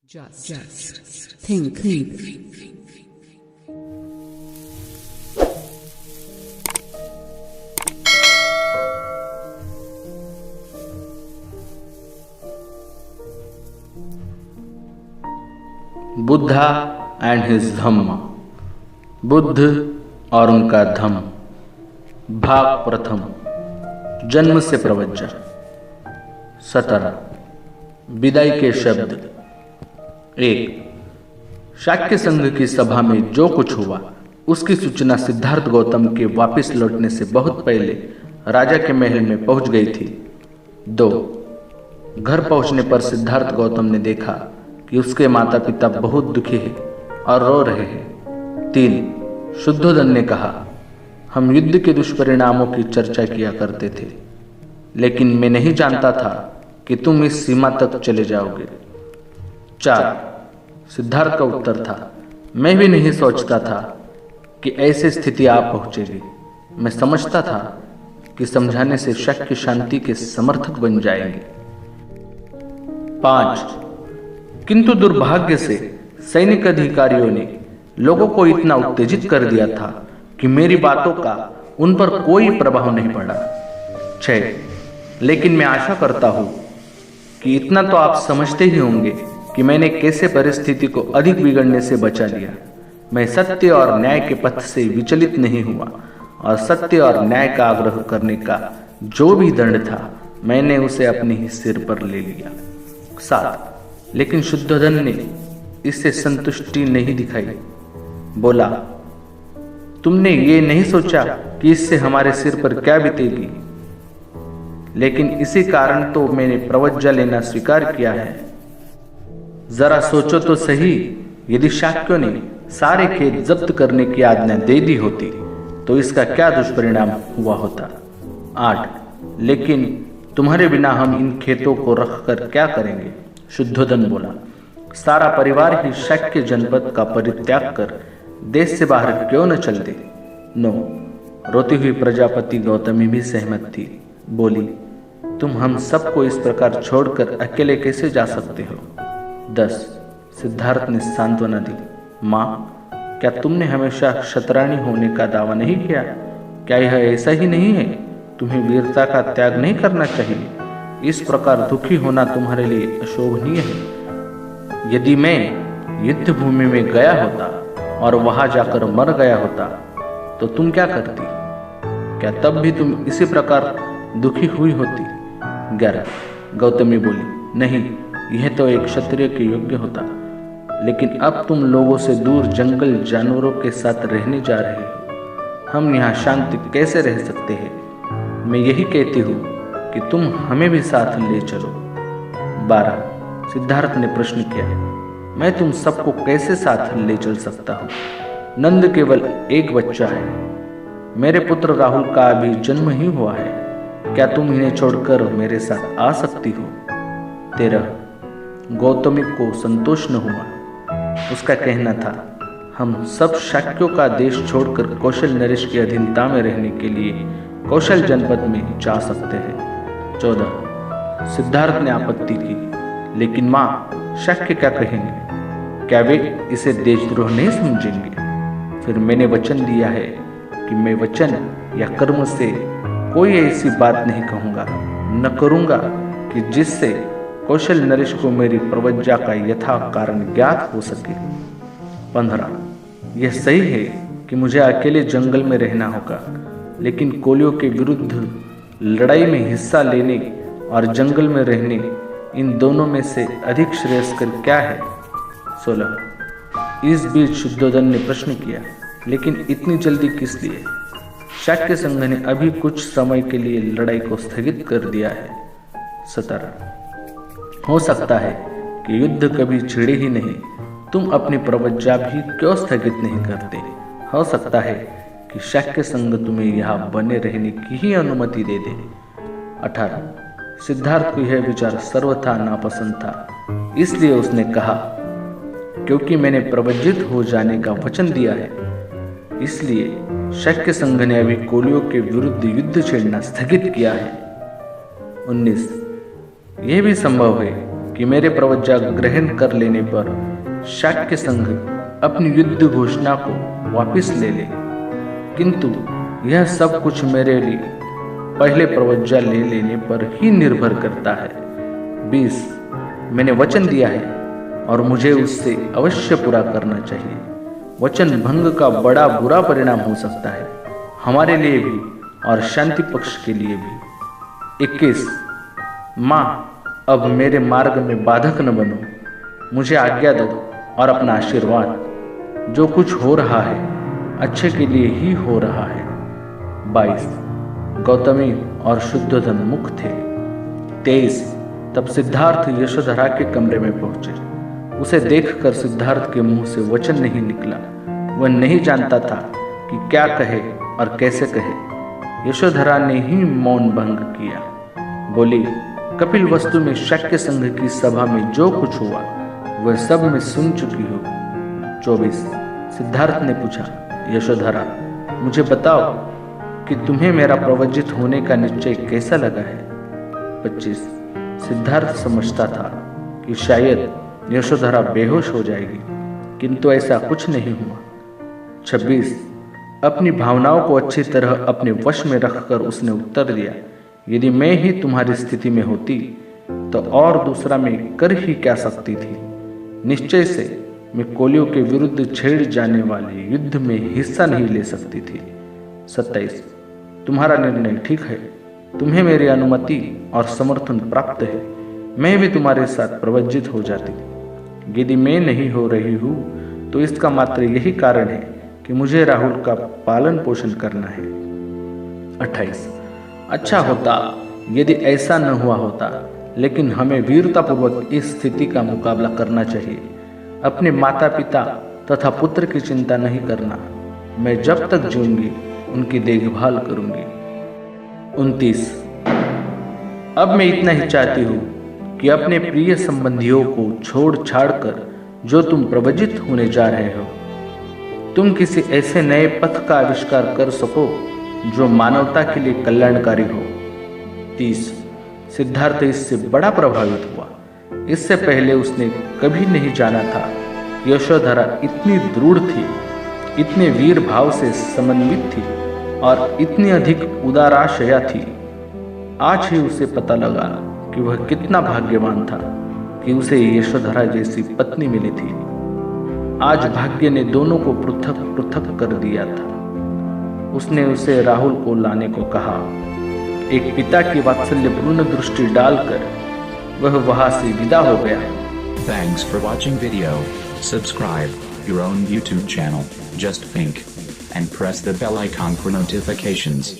Just think. Buddha and his Dhamma. Buddha और उनका धम्म। भाग प्रथम। जन्म से प्रवज्जा। 17। विदाई के शब्द। 1। शाक्य संघ की सभा में जो कुछ हुआ उसकी सूचना सिद्धार्थ गौतम के वापस लौटने से बहुत पहले राजा के महल में पहुंच गई थी। 2। घर पहुंचने पर सिद्धार्थ गौतम ने देखा कि उसके माता पिता बहुत दुखी हैं और रो रहे हैं। 3। शुद्धोधन ने कहा, हम युद्ध के दुष्परिणामों की चर्चा किया करते थे, लेकिन मैं नहीं जानता था कि तुम इस सीमा तक चले जाओगे। 4। सिद्धार्थ का उत्तर था, मैं भी नहीं सोचता था कि ऐसी स्थिति आप पहुंचेगी। मैं समझता था कि समझाने से शाक्य शांति के समर्थक बन जाएंगे। 5। किंतु दुर्भाग्य से सैनिक अधिकारियों ने लोगों को इतना उत्तेजित कर दिया था कि मेरी बातों का उन पर कोई प्रभाव नहीं पड़ा। 6। लेकिन मैं आशा करता हूं कि इतना तो आप समझते ही होंगे कि मैंने कैसे परिस्थिति को अधिक बिगड़ने से बचा लिया। मैं सत्य और न्याय के पथ से विचलित नहीं हुआ और सत्य और न्याय का आग्रह करने का जो भी दंड था मैंने उसे अपने ही सिर पर ले लिया। 7। लेकिन शुद्धोधन ने इससे संतुष्टि नहीं दिखाई। बोला, तुमने ये नहीं सोचा कि इससे हमारे सिर पर क्या बीतेगी, लेकिन इसी कारण तो मैंने प्रवज्जा लेना स्वीकार किया है। जरा सोचो तो सही, यदि शाक्यों ने सारे खेत जब्त करने की आज्ञा दे दी होती तो इसका क्या दुष्परिणाम हुआ होता। 8। लेकिन तुम्हारे बिना हम इन खेतों को रखकर क्या करेंगे? शुद्धोधन बोला, सारा परिवार ही शाक्य जनपद का परित्याग कर देश से बाहर क्यों न चल दे। 9। रोती हुई प्रजापति गौतमी भी सहमत थी। बोली, तुम हम सबको इस प्रकार छोड़कर अकेले कैसे जा सकते हो? 10। सिद्धार्थ ने सांत्वना दी, माँ, क्या तुमने हमेशा क्षत्राणी होने का दावा नहीं किया? क्या यह ऐसा ही नहीं है? तुम्हें वीरता का त्याग नहीं करना चाहिए। इस प्रकार दुखी होना तुम्हारे लिए अशोभनीय है। यदि मैं युद्ध भूमि में गया होता और वहां जाकर मर गया होता तो तुम क्या करती? क्या तब भी तुम इसी प्रकार दुखी हुई होती? 11। गौतमी बोली, नहीं, यह तो एक क्षत्रिय के योग्य होता, लेकिन अब तुम लोगों से दूर जंगल जानवरों के साथ रहने जा रहे हो। हम यहाँ शांति कैसे रह सकते हैं? मैं यही कहती हूँ कि तुम हमें भी साथ ले चलो। 12। सिद्धार्थ ने प्रश्न किया, मैं तुम सबको कैसे साथ ले चल सकता हूँ? नंद केवल एक बच्चा है। मेरे पुत्र राहुल का अभी जन्म ही हुआ है। क्या तुम इन्हें छोड़कर मेरे साथ आ सकती हो? 13। गौतमी को संतोष न हुआ। उसका कहना था, हम सब शाक्यों का देश छोड़कर कौशल नरेश की अधीनता में रहने के लिए कौशल जनपद में जा सकते हैं। 14। सिद्धार्थ ने आपत्ति की, लेकिन माँ, शाक्य क्या कहेंगे? क्या वे इसे देशद्रोह नहीं समझेंगे? फिर मैंने वचन दिया है कि मैं वचन या कर्म से कोई ऐसी बात नहीं कहूँगा, न करूँगा कि जिससे कौशल नरेश को मेरी प्रवज्जा का यथा कारण ज्ञात हो सके। 15। यह सही है कि मुझे अकेले जंगल में रहना होगा, लेकिन कोलियों के विरुद्ध लड़ाई में हिस्सा लेने और जंगल में रहने, इन दोनों में से अधिक श्रेयस्कर क्या है? 16। इस बीच शुद्धोधन ने प्रश्न किया, लेकिन इतनी जल्दी किस लिए? शाक्य संघ ने अभी कुछ समय के लिए लड़ाई को स्थगित कर दिया है। 17। हो सकता है कि युद्ध कभी छिड़े ही नहीं, तुम अपनी प्रवज्जा भी क्यों स्थगित नहीं करते? हो सकता है कि शाक्य संघ तुम्हें यहाँ बने रहने की ही अनुमति दे दे। 18। सिद्धार्थ को यह विचार सर्वथा नापसंद था, इसलिए उसने कहा, क्योंकि मैंने प्रवज्जित हो जाने का वचन दिया है, इसलिए शाक्य संघ ने अभी कोलियों के विरुद्ध युद्ध छेड़ना स्थगित किया है। 19। यह भी संभव है कि मेरे प्रवज्जा ग्रहण कर लेने पर शाक्य संघ अपनी युद्ध घोषणा को वापस ले ले, किंतु यह सब कुछ मेरे लिए पहले प्रवज्जा ले लेने पर ही निर्भर करता है। 20 मैंने वचन दिया है और मुझे उससे अवश्य पूरा करना चाहिए। वचन भंग का बड़ा बुरा परिणाम हो सकता है, हमारे लिए भी और शांति पक्ष के लिए भी। 21 माँ, अब मेरे मार्ग में बाधक न बनो, मुझे आज्ञा दो और अपना आशीर्वाद। जो कुछ हो रहा है अच्छे के लिए ही हो रहा है। 22 गौतमी और शुद्धोधन मुख थे। 23 तब सिद्धार्थ यशोधरा के कमरे में पहुंचे। उसे देखकर सिद्धार्थ के मुंह से वचन नहीं निकला। वह नहीं जानता था कि क्या कहे और कैसे कहे। यशोधरा ने ही मौन भंग किया। बोली, कपिल वस्तु में शाक्य संघ की सभा में जो कुछ हुआ वह सब मैं सुन चुकी हूँ। 24 सिद्धार्थ ने पूछा, यशोधरा मुझे बताओ कि तुम्हें मेरा प्रवज्जित होने का निश्चय कैसा लगा है। 25 सिद्धार्थ समझता था कि शायद यशोधरा बेहोश हो जाएगी, किंतु ऐसा कुछ नहीं हुआ। 26 अपनी भावनाओं को अच्छी तरह अपने वश में रखकर उसने उत्तर दिया, यदि मैं ही तुम्हारी स्थिति में होती तो और दूसरा मैं कर ही क्या सकती थी। निश्चय से मैं कोलियों के विरुद्ध छेड़ जाने वाले युद्ध में हिस्सा नहीं ले सकती थी। 27 तुम्हारा निर्णय ठीक है, तुम्हें मेरी अनुमति और समर्थन प्राप्त है। मैं भी तुम्हारे साथ प्रवज्जित हो जाती। यदि मैं नहीं हो रही हूँ तो इसका मात्र यही कारण है कि मुझे राहुल का पालन पोषण करना है। 28 अच्छा होता यदि ऐसा न हुआ होता, लेकिन हमें वीरतापूर्वक इस स्थिति का मुकाबला करना चाहिए। अपने माता पिता तथा पुत्र की चिंता नहीं करना। मैं जब तक जीऊंगी उनकी देखभाल करूंगी। 29 अब मैं इतना ही चाहती हूँ कि अपने प्रिय संबंधियों को छोड़ छाड़ कर जो तुम प्रवज्जित होने जा रहे हो, तुम किसी ऐसे नए पथ का आविष्कार कर सको जो मानवता के लिए कल्याणकारी हो। 30 सिद्धार्थ इससे बड़ा प्रभावित हुआ। इससे पहले उसने कभी नहीं जाना था कि यशोधरा इतनी दृढ़ थी, इतने वीर भाव से समन्वित थी और इतनी अधिक उदाराशया थी। आज ही उसे पता लगा कि वह कितना भाग्यवान था कि उसे यशोधरा जैसी पत्नी मिली थी। आज भाग्य ने दोनों को पृथक पृथक कर दिया था। उसने उसे राहुल को लाने को कहा। एक पिता की वात्सल्यपूर्ण दृष्टि डालकर वह वहां से विदा हो गया। Thanks for watching video. Subscribe your own YouTube channel, Just Think, and press the bell icon for notifications.